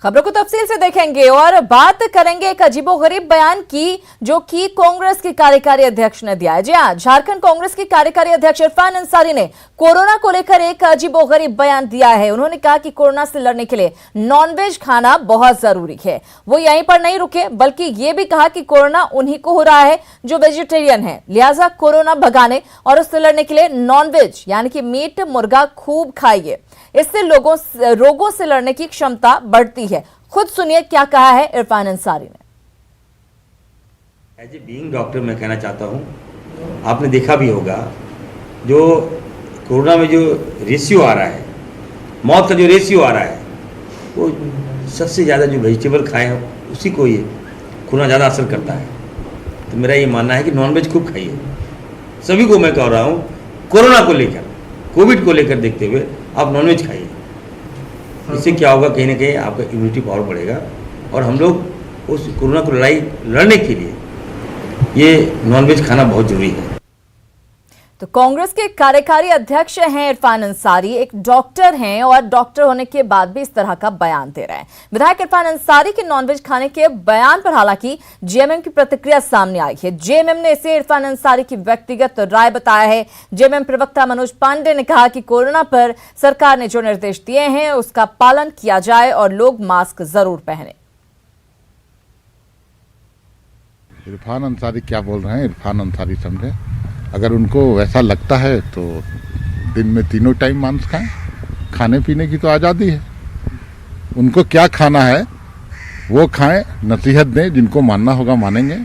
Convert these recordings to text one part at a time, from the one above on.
खबरों को तफसील से देखेंगे और बात करेंगे एक अजीबोगरीब बयान की जो कि कांग्रेस के कार्यकारी अध्यक्ष ने दिया है। जी हां, झारखंड कांग्रेस के कार्यकारी अध्यक्ष इरफान अंसारी ने कोरोना को लेकर एक अजीबोगरीब बयान दिया है। उन्होंने कहा कि कोरोना से लड़ने के लिए नॉनवेज खाना बहुत जरूरी है। वो यहीं पर नहीं रुके बल्कि ये भी कहा कि कोरोना उन्हीं को हो रहा है जो वेजिटेरियन है, लिहाजा कोरोना भगाने और उससे लड़ने के लिए नॉनवेज यानी कि मीट मुर्गा खूब खाइए, इससे रोगों से लड़ने की क्षमता बढ़ती है। खुद सुनिए क्या कहा है इरफान अंसारी ने। एज ए बीइंग डॉक्टर मैं कहना चाहता हूं, आपने देखा भी होगा जो कोरोना में जो रेशियो आ रहा है, मौत का जो रेशियो आ रहा है, वो सबसे ज़्यादा जो वेजिटेबल खाए हैं उसी को ये कोरोना ज़्यादा असर करता है। तो मेरा ये मानना है कि नॉनवेज खूब खाइए। सभी को मैं कह रहा हूँ, कोरोना को लेकर, कोविड को लेकर देखते हुए आप नॉनवेज खाइए। इससे क्या होगा, कहीं ना कहीं आपका इम्यूनिटी पावर बढ़ेगा और हम लोग उस कोरोना को लड़ने के लिए ये नॉनवेज खाना बहुत जरूरी है। तो कांग्रेस के कार्यकारी अध्यक्ष हैं इरफान अंसारी, एक डॉक्टर हैं और डॉक्टर होने के बाद भी इस तरह का बयान दे रहे हैं। विधायक इरफान अंसारी के नॉनवेज खाने के बयान पर हालांकि जेएमएम की प्रतिक्रिया सामने आई है। जेएमएम ने इसे इरफान अंसारी की व्यक्तिगत राय बताया है। जेएमएम प्रवक्ता मनोज पांडे ने कहा कि कोरोना पर सरकार ने जो निर्देश दिए हैं उसका पालन किया जाए और लोग मास्क जरूर पहने। इरफान अंसारी क्या बोल रहे हैं, इरफान अंसारी समझे। अगर उनको वैसा लगता है तो दिन में 3 टाइम मांस खाएं, खाने पीने की तो आज़ादी है। उनको क्या खाना है वो खाएं, नसीहत दें, जिनको मानना होगा मानेंगे।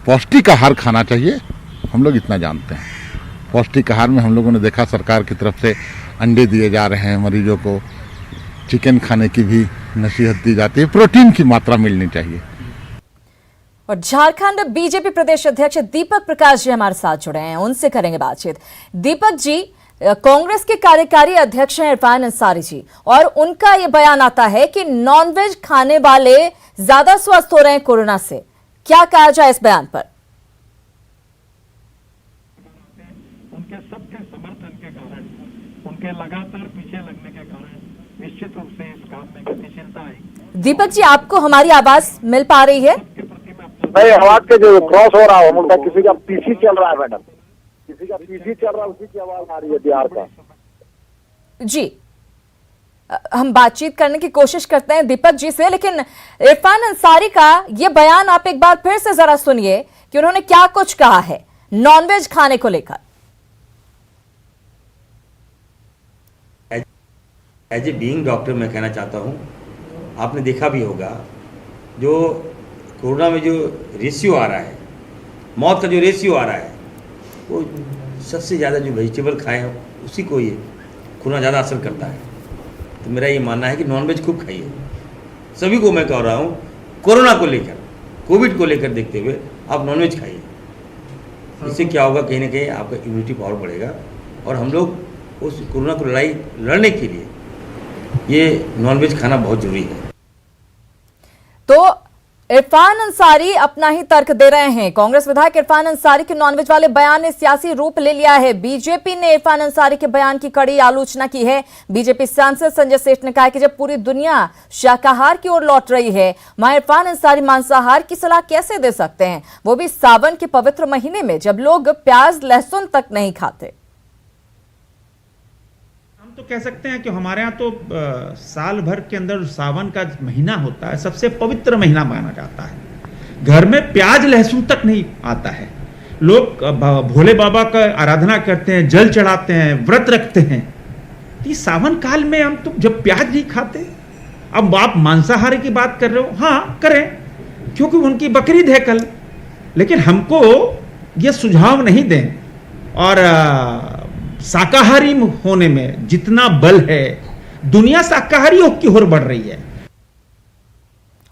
पौष्टिक आहार खाना चाहिए, हम लोग इतना जानते हैं। पौष्टिक आहार में हम लोगों ने देखा सरकार की तरफ से अंडे दिए जा रहे हैं, मरीजों को चिकन खाने की भी नसीहत दी जाती है। प्रोटीन की मात्रा मिलनी चाहिए। और झारखंड बीजेपी प्रदेश अध्यक्ष दीपक प्रकाश जी हमारे साथ जुड़े हैं, उनसे करेंगे बातचीत। दीपक जी, कांग्रेस के कार्यकारी अध्यक्ष हैं इरफान अंसारी जी और उनका यह बयान आता है कि नॉनवेज खाने वाले ज्यादा स्वस्थ हो रहे हैं कोरोना से, क्या कहा जाए इस बयान पर? उनके सबके समर्थन के कारण, उनके लगातार पीछे लगने के कारण निश्चित रूप से इस काम में गतिशीलता आएगी। दीपक जी, आपको हमारी आवाज मिल पा रही है? नहीं, आवाज के जो क्रॉस हो रहा है उनका, किसी का पीसी चल रहा है मैडम, किसी का पीसी चल रहा है, उसी की आवाज आ रही है बिहार का। जी, हम बातचीत करने की कोशिश करते हैं दीपक जी से, लेकिन इरफान अंसारी का ये बयान आप एक बार फिर से जरा सुनिए कि उन्होंने क्या कुछ कहा है नॉनवेज खाने को लेकर। एज ए बीइंग डॉक्टर मैं कहना चाहता हूँ, आपने देखा भी होगा जो कोरोना में जो रेशियो आ रहा है, मौत का जो रेशियो आ रहा है, वो सबसे ज़्यादा जो वेजिटेबल खाए हैं उसी को ये कोरोना ज़्यादा असर करता है। तो मेरा ये मानना है कि नॉनवेज खूब खाइए। सभी को मैं कह रहा हूँ, कोरोना को लेकर, कोविड को लेकर देखते हुए आप नॉनवेज खाइए। इससे क्या होगा, कहीं ना कहीं आपका इम्यूनिटी पावर बढ़ेगा और हम लोग उस कोरोना को लड़ने के लिए ये नॉनवेज खाना बहुत जरूरी है। तो इरफान अंसारी अपना ही तर्क दे रहे हैं। कांग्रेस विधायक इरफान अंसारी के नॉनवेज वाले बयान ने सियासी रूप ले लिया है। बीजेपी ने इरफान अंसारी के बयान की कड़ी आलोचना की है। बीजेपी सांसद संजय सेठ ने कहा कि जब पूरी दुनिया शाकाहार की ओर लौट रही है, वहां इरफान अंसारी मांसाहार की सलाह कैसे दे सकते हैं, वो भी सावन के पवित्र महीने में जब लोग प्याज लहसुन तक नहीं खाते। तो कह सकते हैं कि हमारे यहाँ तो साल भर के अंदर सावन का महीना होता है, सबसे पवित्र महीना माना जाता है। घर में प्याज लहसुन तक नहीं आता है। लोग भोले बाबा का आराधना करते हैं, जल चढ़ाते हैं, व्रत रखते हैं। तो सावन काल में हम तो जब प्याज नहीं खाते, अब आप मांसाहार की बात कर रहे हो, हाँ करें, क्योंकि उनकी बकरीद है कल, लेकिन हमको ये सुझाव नहीं दें। और शाकाहारी होने में जितना बल है, दुनिया शाकाहारी की ओर बढ़ रही है।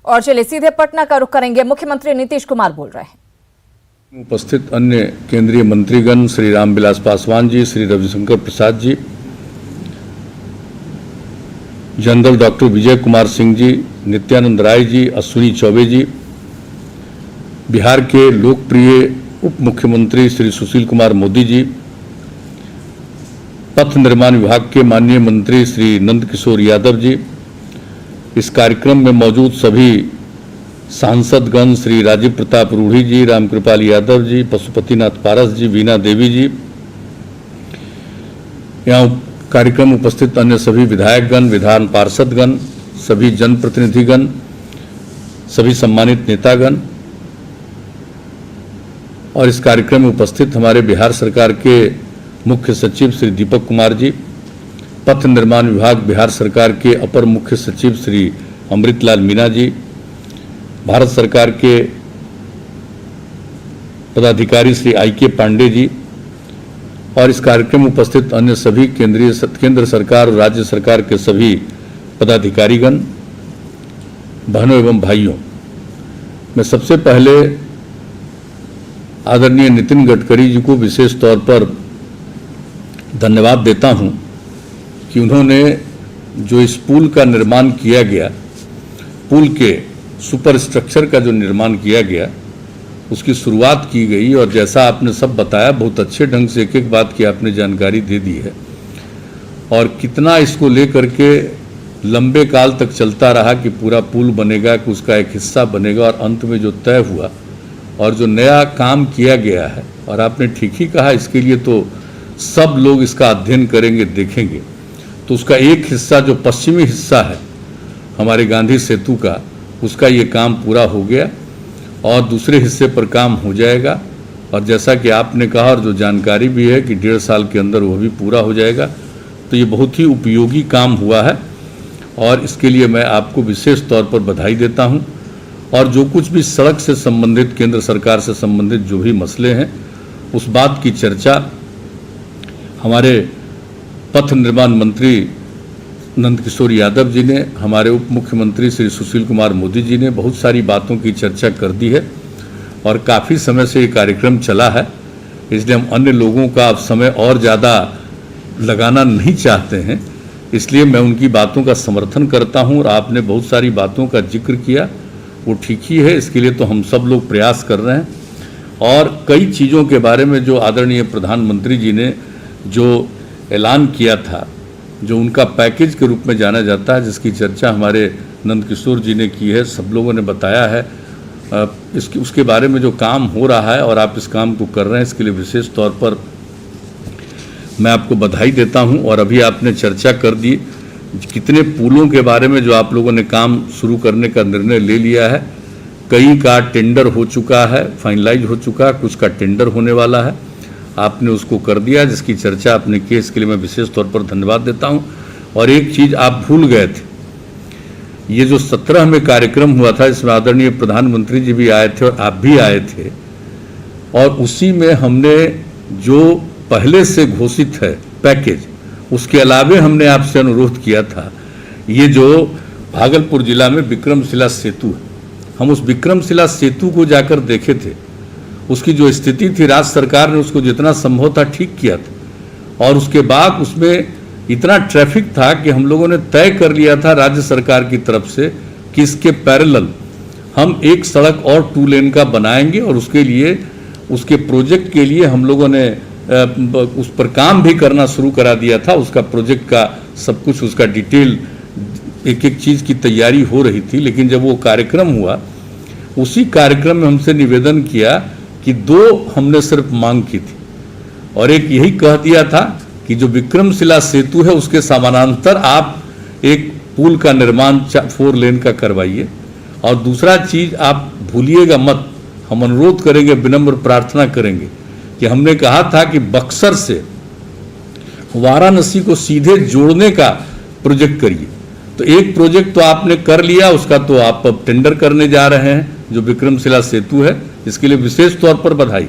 और चलिए सीधे पटना का रुख करेंगे। मुख्यमंत्री नीतीश कुमार बोल रहे हैं। उपस्थित अन्य केंद्रीय मंत्रीगण श्री रामविलास पासवान जी, श्री रविशंकर प्रसाद जी, जनरल डॉक्टर विजय कुमार सिंह जी, नित्यानंद राय जी, अश्विनी चौबे जी, बिहार के लोकप्रिय उप मुख्यमंत्री श्री सुशील कुमार मोदी जी, पथ निर्माण विभाग के माननीय मंत्री श्री नंद किशोर यादव जी, इस कार्यक्रम में मौजूद सभी सांसदगण श्री राजीव प्रताप रूढ़ी जी, रामकृपाल यादव जी, पशुपतिनाथ पारस जी, वीणा देवी जी, यहाँ कार्यक्रम उपस्थित अन्य सभी विधायकगण, विधान पार्षदगण, सभी जनप्रतिनिधिगण, सभी सम्मानित नेतागण और इस कार्यक्रम में उपस्थित हमारे बिहार सरकार के मुख्य सचिव श्री दीपक कुमार जी, पथ निर्माण विभाग बिहार सरकार के अपर मुख्य सचिव श्री अमृतलाल मीना जी, भारत सरकार के पदाधिकारी श्री आई.के. पांडे जी और इस कार्यक्रम में उपस्थित अन्य सभी केंद्र सरकार और राज्य सरकार के सभी पदाधिकारीगण, बहनों एवं भाइयों, मैं सबसे पहले आदरणीय नितिन गडकरी जी को विशेष तौर पर धन्यवाद देता हूं कि उन्होंने जो इस पुल का निर्माण किया गया, पुल के सुपर स्ट्रक्चर का जो निर्माण किया गया, उसकी शुरुआत की गई और जैसा आपने सब बताया, बहुत अच्छे ढंग से एक एक बात की आपने जानकारी दे दी है और कितना इसको लेकर के लंबे काल तक चलता रहा कि पूरा पुल बनेगा, कि उसका एक हिस्सा बनेगा और अंत में जो तय हुआ और जो नया काम किया गया है, और आपने ठीक ही कहा, इसके लिए तो सब लोग इसका अध्ययन करेंगे, देखेंगे। तो उसका एक हिस्सा जो पश्चिमी हिस्सा है हमारे गांधी सेतु का, उसका ये काम पूरा हो गया और दूसरे हिस्से पर काम हो जाएगा और जैसा कि आपने कहा और जो जानकारी भी है कि 1.5 साल के अंदर वो भी पूरा हो जाएगा। तो ये बहुत ही उपयोगी काम हुआ है और इसके लिए मैं आपको विशेष तौर पर बधाई देता हूं। और जो कुछ भी सड़क से संबंधित, केंद्र सरकार से संबंधित जो भी मसले हैं, उस बात की चर्चा हमारे पथ निर्माण मंत्री नंदकिशोर यादव जी ने, हमारे उप मुख्यमंत्री श्री सुशील कुमार मोदी जी ने बहुत सारी बातों की चर्चा कर दी है और काफ़ी समय से ये कार्यक्रम चला है, इसलिए हम अन्य लोगों का अब समय और ज़्यादा लगाना नहीं चाहते हैं, इसलिए मैं उनकी बातों का समर्थन करता हूं। और आपने बहुत सारी बातों का जिक्र किया, वो ठीक ही है, इसके लिए तो हम सब लोग प्रयास कर रहे हैं। और कई चीज़ों के बारे में जो आदरणीय प्रधानमंत्री जी ने जो ऐलान किया था, जो उनका पैकेज के रूप में जाना जाता है, जिसकी चर्चा हमारे नंदकिशोर जी ने की है, सब लोगों ने बताया है, उसके बारे में जो काम हो रहा है और आप इस काम को कर रहे हैं, इसके लिए विशेष तौर पर मैं आपको बधाई देता हूं। और अभी आपने चर्चा कर दी कितने पुलों के बारे में जो आप लोगों ने काम शुरू करने का निर्णय ले लिया है, कई का टेंडर हो चुका है, फाइनलाइज हो चुका है, कुछ का टेंडर होने वाला है, आपने उसको कर दिया, जिसकी चर्चा आपने की, इसके लिए मैं विशेष तौर पर धन्यवाद देता हूं। और एक चीज़ आप भूल गए थे, ये जो 17 में कार्यक्रम हुआ था, इसमें आदरणीय प्रधानमंत्री जी भी आए थे और आप भी आए थे, और उसी में हमने जो पहले से घोषित है पैकेज, उसके अलावे हमने आपसे अनुरोध किया था, ये जो भागलपुर जिला में विक्रमशिला सेतु है, हम उस विक्रमशिला सेतु को जाकर देखे थे, उसकी जो स्थिति थी, राज्य सरकार ने उसको जितना संभव था ठीक किया था और उसके बाद उसमें इतना ट्रैफिक था कि हम लोगों ने तय कर लिया था राज्य सरकार की तरफ से कि इसके पैरेलल हम एक सड़क और 2 लेन का बनाएंगे और उसके लिए, उसके प्रोजेक्ट के लिए हम लोगों ने उस पर काम भी करना शुरू करा दिया था। उसका प्रोजेक्ट का सब कुछ, उसका डिटेल, एक एक चीज़ की तैयारी हो रही थी। लेकिन जब वो कार्यक्रम हुआ, उसी कार्यक्रम में हमसे निवेदन किया कि 2 हमने सिर्फ मांग की थी और एक यही कह दिया था कि जो विक्रमशिला सेतु है उसके समानांतर आप एक पुल का निर्माण 4 लेन का करवाइए और दूसरा चीज़ आप भूलिएगा मत, हम अनुरोध करेंगे, विनम्र प्रार्थना करेंगे कि हमने कहा था कि बक्सर से वाराणसी को सीधे जोड़ने का प्रोजेक्ट करिए। तो एक प्रोजेक्ट तो आपने कर लिया, उसका तो आप अब टेंडर करने जा रहे हैं, जो विक्रमशिला सेतु है, इसके लिए विशेष तौर पर बधाई।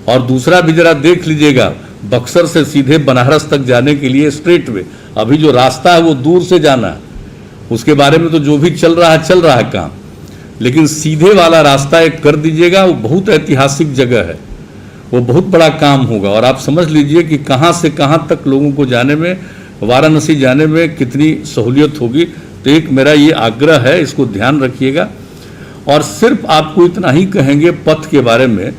और दूसरा भी जरा देख लीजिएगा, बक्सर से सीधे बनारस तक जाने के लिए स्ट्रेट वे, अभी जो रास्ता है वो दूर से जाना है, उसके बारे में तो जो भी चल रहा है काम, लेकिन सीधे वाला रास्ता एक कर दीजिएगा। वो बहुत ऐतिहासिक जगह है, वो बहुत बड़ा काम होगा और आप समझ लीजिए कि कहाँ से कहाँ तक लोगों को जाने में, वाराणसी जाने में कितनी सहूलियत होगी। तो एक मेरा ये आग्रह है, इसको ध्यान रखिएगा। और सिर्फ आपको इतना ही कहेंगे पथ के बारे में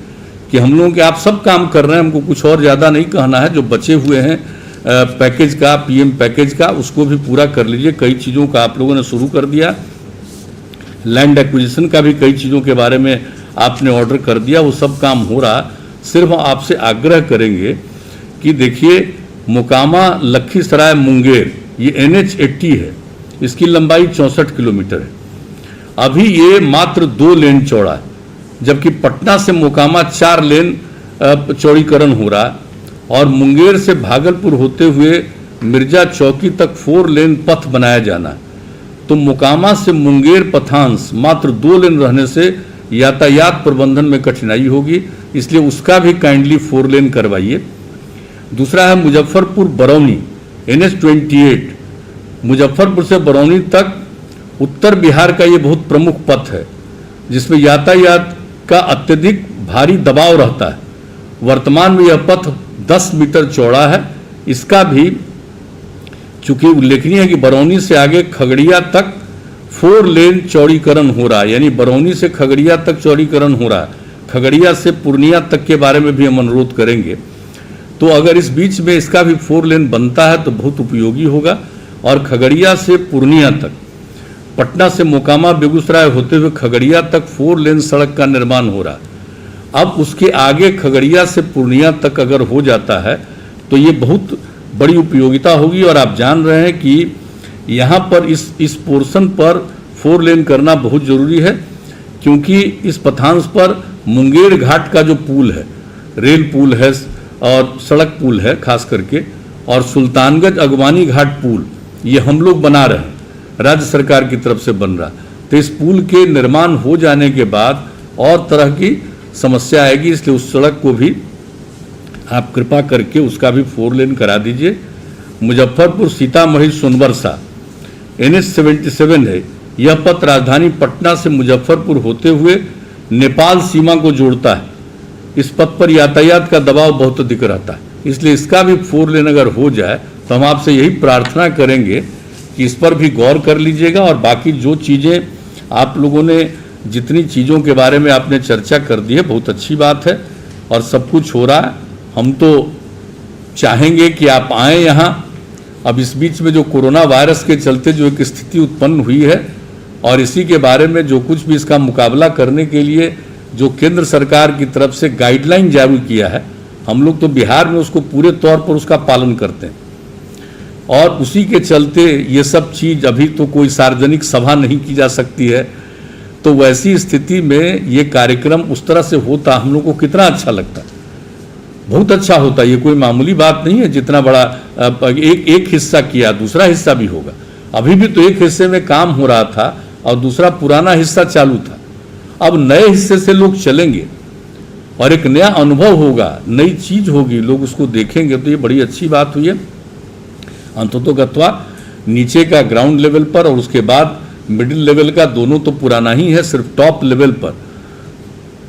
कि हम लोगों के, आप सब काम कर रहे हैं, हमको कुछ और ज़्यादा नहीं कहना है। जो बचे हुए हैं पैकेज का, पीएम पैकेज का, उसको भी पूरा कर लीजिए। कई चीज़ों का आप लोगों ने शुरू कर दिया। लैंड एक्विजिशन का भी कई चीज़ों के बारे में आपने ऑर्डर कर दिया, वो सब काम हो रहा। सिर्फ आपसे आग्रह करेंगे कि देखिए मोकामा लखीसराय मुंगेर ये NH80 है, इसकी लंबाई 64 किलोमीटर है। अभी ये मात्र 2 लेन चौड़ा है, जबकि पटना से मोकामा 4 लेन चौड़ीकरण हो रहा है और मुंगेर से भागलपुर होते हुए मिर्जा चौकी तक 4 लेन पथ बनाया जाना है। तो मोकामा से मुंगेर पथांश मात्र 2 लेन रहने से यातायात प्रबंधन में कठिनाई होगी, इसलिए उसका भी काइंडली 4 लेन करवाइए। दूसरा है मुजफ्फरपुर बरौनी NH28, मुजफ्फरपुर से बरौनी तक उत्तर बिहार का ये बहुत प्रमुख पथ है, जिसमें यातायात का अत्यधिक भारी दबाव रहता है। वर्तमान में यह पथ 10 मीटर चौड़ा है। इसका भी चूंकि उल्लेखनीय है कि बरौनी से आगे खगड़िया तक 4 लेन चौड़ीकरण हो रहा है, यानी बरौनी से खगड़िया तक चौड़ीकरण हो रहा है। खगड़िया से पूर्णिया तक के बारे में भी हम अनुरोध करेंगे। तो अगर इस बीच में इसका भी 4 लेन बनता है तो बहुत उपयोगी होगा। और खगड़िया से पूर्णिया तक, पटना से मोकामा बेगूसराय होते हुए खगड़िया तक 4 लेन सड़क का निर्माण हो रहा है। अब उसके आगे खगड़िया से पूर्णिया तक अगर हो जाता है तो ये बहुत बड़ी उपयोगिता होगी। और आप जान रहे हैं कि यहाँ पर इस पोर्शन पर 4 लेन करना बहुत ज़रूरी है, क्योंकि इस पथांश पर मुंगेर घाट का जो पुल है, रेल पुल है और सड़क पुल है खास करके, और सुल्तानगंज अगवानी घाट पुल ये हम लोग बना रहे हैं, राज्य सरकार की तरफ से बन रहा। तो इस पुल के निर्माण हो जाने के बाद और तरह की समस्या आएगी, इसलिए उस सड़क को भी आप कृपा करके उसका भी 4 लेन करा दीजिए। मुजफ्फरपुर सीतामढ़ी सोनबरसा NH77 है। यह पथ राजधानी पटना से मुजफ्फरपुर होते हुए नेपाल सीमा को जोड़ता है। इस पथ पर यातायात का दबाव बहुत अधिक रहता है, इसलिए इसका भी 4 लेन अगर हो जाए तो हम आपसे यही प्रार्थना करेंगे कि इस पर भी गौर कर लीजिएगा। और बाकी जो चीज़ें आप लोगों ने, जितनी चीज़ों के बारे में आपने चर्चा कर दी है, बहुत अच्छी बात है और सब कुछ हो रहा है। हम तो चाहेंगे कि आप आएँ यहाँ। अब इस बीच में जो कोरोना वायरस के चलते जो एक स्थिति उत्पन्न हुई है और इसी के बारे में जो कुछ भी इसका मुकाबला करने के लिए जो केंद्र सरकार की तरफ से गाइडलाइन जारी किया है, हम लोग तो बिहार में उसको पूरे तौर पर उसका पालन करते हैं। और उसी के चलते ये सब चीज़, अभी तो कोई सार्वजनिक सभा नहीं की जा सकती है, तो वैसी स्थिति में ये कार्यक्रम उस तरह से होता, हम लोग को कितना अच्छा लगता है, बहुत अच्छा होता है। ये कोई मामूली बात नहीं है। जितना बड़ा एक हिस्सा किया, दूसरा हिस्सा भी होगा। अभी भी तो एक हिस्से में काम हो रहा था और दूसरा पुराना हिस्सा चालू था। अब नए हिस्से से लोग चलेंगे और एक नया अनुभव होगा, नई चीज होगी, लोग उसको देखेंगे, तो ये बड़ी अच्छी बात हुई है। अंततोगत्वा नीचे का ग्राउंड लेवल पर और उसके बाद मिडिल लेवल का दोनों तो पुराना ही है, सिर्फ टॉप लेवल पर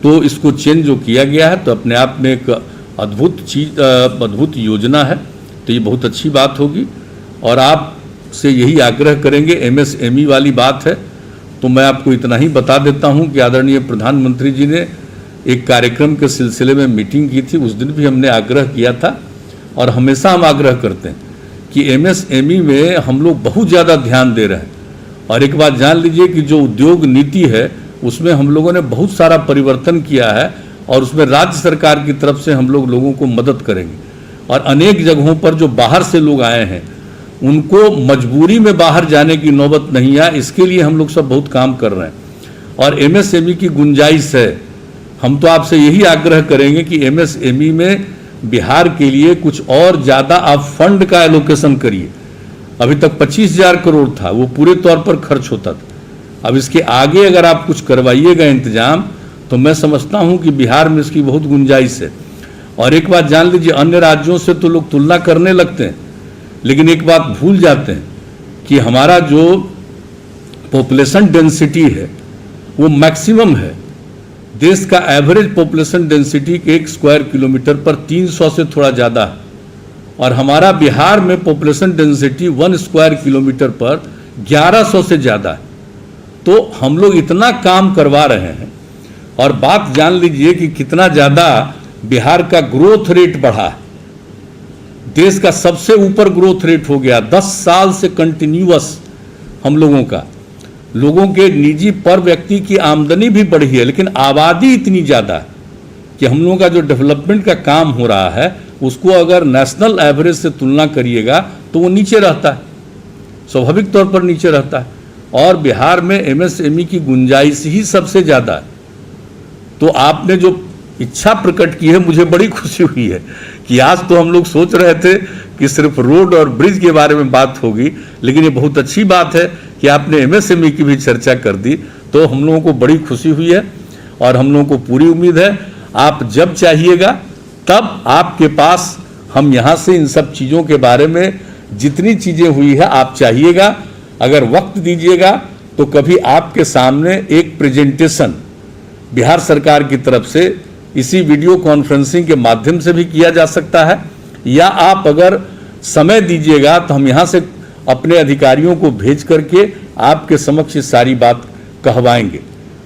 तो इसको चेंज जो किया गया है, तो अपने आप में एक अद्भुत चीज, अद्भुत योजना है। तो ये बहुत अच्छी बात होगी। और आपसे यही आग्रह करेंगे, MSME वाली बात है तो मैं आपको इतना ही बता देता हूं कि आदरणीय प्रधानमंत्री जी ने एक कार्यक्रम के सिलसिले में मीटिंग की थी, उस दिन भी हमने आग्रह किया था और हमेशा हम आग्रह करते हैं कि MSME में हम लोग बहुत ज़्यादा ध्यान दे रहे हैं। और एक बात जान लीजिए कि जो उद्योग नीति है उसमें हम लोगों ने बहुत सारा परिवर्तन किया है और उसमें राज्य सरकार की तरफ से हम लोग लोगों को मदद करेंगे। और अनेक जगहों पर जो बाहर से लोग आए हैं उनको मजबूरी में बाहर जाने की नौबत नहीं आए, इसके लिए हम लोग सब बहुत काम कर रहे हैं। और MSME की गुंजाइश है, हम तो आपसे यही आग्रह करेंगे कि MSME में बिहार के लिए कुछ और ज़्यादा आप फंड का एलोकेशन करिए। अभी तक 25,000 करोड़ था, वो पूरे तौर पर खर्च होता था। अब इसके आगे अगर आप कुछ करवाइएगा इंतजाम, तो मैं समझता हूं कि बिहार में इसकी बहुत गुंजाइश है। और एक बात जान लीजिए, अन्य राज्यों से तो लोग तुलना करने लगते हैं, लेकिन एक बात भूल जाते हैं कि हमारा जो पॉपुलेशन डेंसिटी है वो मैक्सिमम है। देश का average population density 1 square kilometre पर 300 से थोड़ा ज़्यादा है और हमारा बिहार में पॉपुलेशन डेंसिटी 1 स्क्वायर किलोमीटर पर 1100 से ज़्यादा है। तो हम लोग इतना काम करवा रहे हैं और बात जान लीजिए कि कितना ज़्यादा बिहार का ग्रोथ रेट बढ़ा है। देश का सबसे ऊपर ग्रोथ रेट हो गया 10 साल से कंटिन्यूअस हम लोगों का। लोगों के निजी पर व्यक्ति की आमदनी भी बढ़ी है, लेकिन आबादी इतनी ज़्यादा है कि हम लोगों का जो डेवलपमेंट का काम हो रहा है उसको अगर नेशनल एवरेज से तुलना करिएगा तो वो नीचे रहता है, स्वाभाविक तौर पर नीचे रहता है। और बिहार में एमएसएमई की गुंजाइश ही सबसे ज़्यादा है। तो आपने जो इच्छा प्रकट की है, मुझे बड़ी खुशी हुई है कि आज तो हम लोग सोच रहे थे कि सिर्फ रोड और ब्रिज के बारे में बात होगी, लेकिन ये बहुत अच्छी बात है कि आपने एमएसएमई की भी चर्चा कर दी। तो हम लोगों को बड़ी खुशी हुई है और हम लोगों को पूरी उम्मीद है आप जब चाहिएगा तब आपके पास हम यहाँ से इन सब चीज़ों के बारे में जितनी चीज़ें हुई है आप चाहिएगा, अगर वक्त दीजिएगा तो कभी आपके सामने एक प्रेजेंटेशन बिहार सरकार की तरफ से इसी वीडियो कॉन्फ्रेंसिंग के माध्यम से भी किया जा सकता है, या आप अगर समय दीजिएगा तो हम यहाँ से अपने अधिकारियों को भेज करके आपके समक्ष सारी बात कहवाएंगे।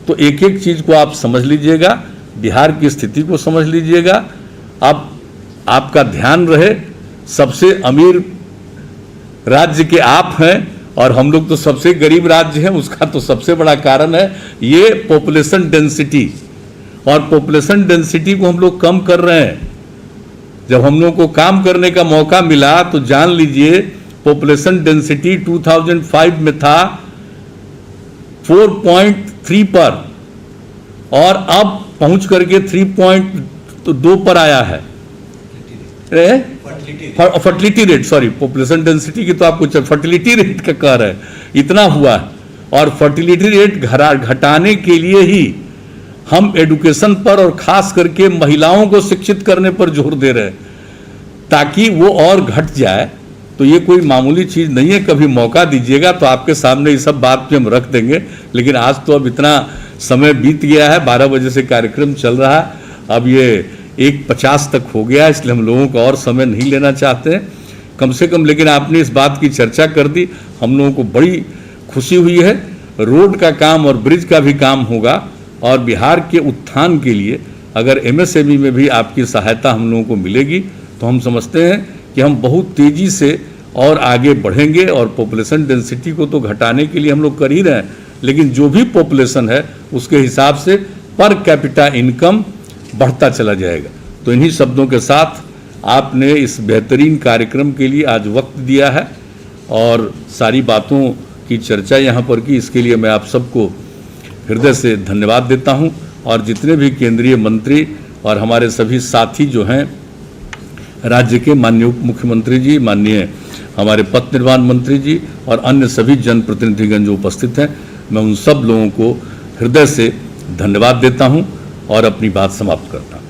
तो एक एक चीज़ को आप समझ लीजिएगा, बिहार की स्थिति को समझ लीजिएगा। अब आपका ध्यान रहे, सबसे अमीर राज्य के आप हैं और हम लोग तो सबसे गरीब राज्य हैं, उसका तो सबसे बड़ा कारण है ये पॉपुलेशन डेंसिटी। और पॉपुलेशन डेंसिटी को हम लोग कम कर रहे हैं। जब हम लोग को काम करने का मौका मिला तो जान लीजिए पॉपुलेशन डेंसिटी 2005 में था 4.3 पर और अब पहुंच करके 3.2 पर आया है। Fertility rate, sorry, population density की तो आपको फर्टिलिटी रेट का कह रहे हैं, इतना हुआ है। और फर्टिलिटी रेट घटाने के लिए ही हम एडुकेशन पर और खास करके महिलाओं को शिक्षित करने पर जोर दे रहे हैं ताकि वो और घट जाए। तो ये कोई मामूली चीज़ नहीं है, कभी मौका दीजिएगा तो आपके सामने ये सब बात पे हम रख देंगे। लेकिन आज तो अब इतना समय बीत गया है, 12 बजे से कार्यक्रम चल रहा है, अब ये 1:50 तक हो गया, इसलिए हम लोगों को और समय नहीं लेना चाहते हैं कम से कम। लेकिन आपने इस बात की चर्चा कर दी, हम लोगों को बड़ी खुशी हुई है। रोड का काम और ब्रिज का भी काम होगा और बिहार के उत्थान के लिए अगर एमएसएमई में भी आपकी सहायता हम लोगों को मिलेगी तो हम समझते हैं कि हम बहुत तेज़ी से और आगे बढ़ेंगे। और पॉपुलेशन डेंसिटी को तो घटाने के लिए हम लोग कर ही रहे हैं, लेकिन जो भी पॉपुलेशन है उसके हिसाब से पर कैपिटा इनकम बढ़ता चला जाएगा। तो इन्हीं शब्दों के साथ आपने इस बेहतरीन कार्यक्रम के लिए आज वक्त दिया है और सारी बातों की चर्चा यहाँ पर की, इसके लिए मैं आप सबको हृदय से धन्यवाद देता हूँ। और जितने भी केंद्रीय मंत्री और हमारे सभी साथी जो हैं, राज्य के माननीय उप मुख्यमंत्री जी, माननीय हमारे पथ निर्माण मंत्री जी और अन्य सभी जनप्रतिनिधिगण जो उपस्थित हैं, मैं उन सब लोगों को हृदय से धन्यवाद देता हूँ और अपनी बात समाप्त करता हूँ।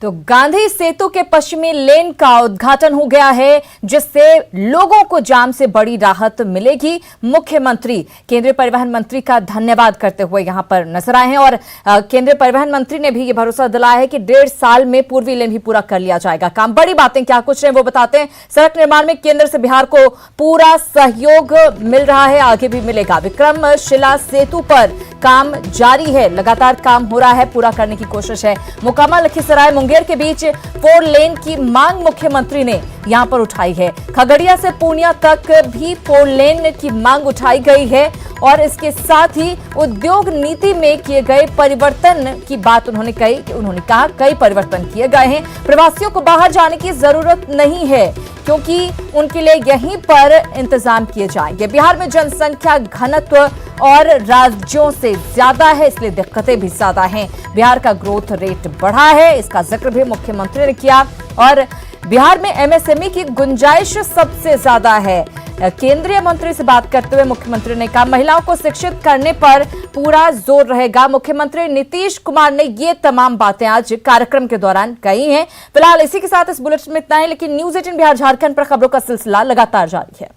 तो गांधी सेतु के पश्चिमी लेन का उद्घाटन हो गया है, जिससे लोगों को जाम से बड़ी राहत मिलेगी। मुख्यमंत्री केंद्रीय परिवहन मंत्री का धन्यवाद करते हुए यहां पर नजर आए हैं और केंद्रीय परिवहन मंत्री ने भी ये भरोसा दिलाया है कि 1.5 साल में पूर्वी लेन भी पूरा कर लिया जाएगा काम। बड़ी बातें क्या कुछ है वो बताते हैं। सड़क निर्माण में केंद्र से बिहार को पूरा सहयोग मिल रहा है, आगे भी मिलेगा। विक्रमशिला सेतु पर काम जारी है, लगातार काम हो रहा है, पूरा करने की कोशिश है। मोकामा लखीसराय मुंगेर के बीच 4 लेन की मांग मुख्यमंत्री ने यहां पर उठाई है। खगड़िया से पूर्णिया तक भी 4 लेन की मांग उठाई गई है और इसके साथ ही उद्योग नीति में किए गए परिवर्तन की बात उन्होंने कहा कई परिवर्तन किए गए हैं। प्रवासियों को बाहर जाने की जरूरत नहीं है क्योंकि उनके लिए यहीं पर इंतजाम किए जाएंगे। बिहार में जनसंख्या घनत्व और राज्यों से ज्यादा है, इसलिए दिक्कतें भी ज्यादा हैं। बिहार का ग्रोथ रेट बढ़ा है, इसका जिक्र भी मुख्यमंत्री ने किया। और बिहार में एमएसएमई की गुंजाइश सबसे ज्यादा है। केंद्रीय मंत्री से बात करते हुए मुख्यमंत्री ने कहा महिलाओं को शिक्षित करने पर पूरा जोर रहेगा। मुख्यमंत्री नीतीश कुमार ने ये तमाम बातें आज कार्यक्रम के दौरान कही हैं। फिलहाल इसी के साथ इस बुलेटिन में इतना है, लेकिन न्यूज़ 18 बिहार झारखंड पर खबरों का सिलसिला लगातार जारी है।